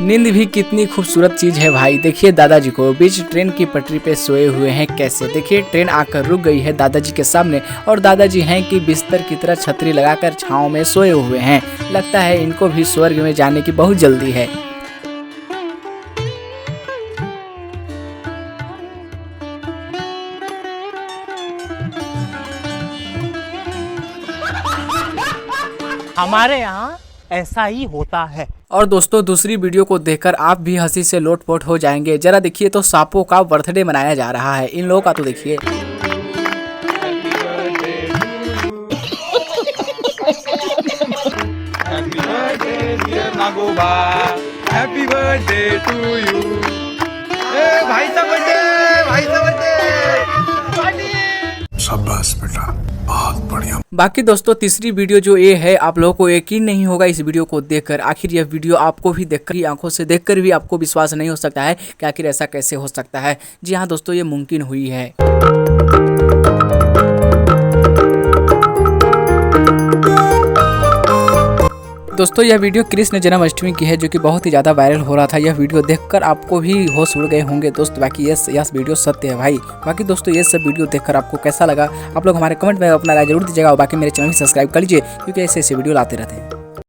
नींद भी कितनी खूबसूरत चीज है भाई। देखिए दादाजी को बीच ट्रेन की पटरी पे सोए हुए हैं कैसे। देखिए ट्रेन आकर रुक गई है दादाजी के सामने और दादाजी हैं कि बिस्तर की तरह छतरी लगाकर छांव में सोए हुए हैं। लगता है इनको भी स्वर्ग में जाने की बहुत जल्दी है। हमारे यहाँ ऐसा ही होता है। और दोस्तों दूसरी वीडियो को देखकर आप भी हंसी से लोटपोट हो जाएंगे। जरा देखिए तो सांपों का बर्थडे मनाया जा रहा है। इन लोगों का तो देखिए। Happy birthday to you. भाई साहब बर्थडे, भाई साहब बर्थडे। शाबाश बेटा, बहुत बढ़िया। बाकी दोस्तों तीसरी वीडियो जो ये है, आप लोगों को यकीन नहीं होगा इस वीडियो को देखकर। आखिर यह वीडियो आपको भी देखकर ही, आंखों से देखकर भी आपको विश्वास नहीं हो सकता है कि आखिर ऐसा कैसे हो सकता है। जी हाँ दोस्तों, ये मुमकिन हुई है। दोस्तों यह वीडियो कृष्ण जन्माष्टमी की है जो कि बहुत ही ज़्यादा वायरल हो रहा था। यह वीडियो देखकर आपको भी होश उड़ गए होंगे दोस्त। बाकी यह वीडियो सत्य है भाई। बाकी दोस्तों ये सब वीडियो देखकर आपको कैसा लगा, आप लोग हमारे कमेंट में अपना राय जरूर दीजिएगा। और बाकी मेरे चैनल भी सब्सक्राइब कर लीजिए क्योंकि ऐसे ऐसे वीडियो लाते रहते हैं।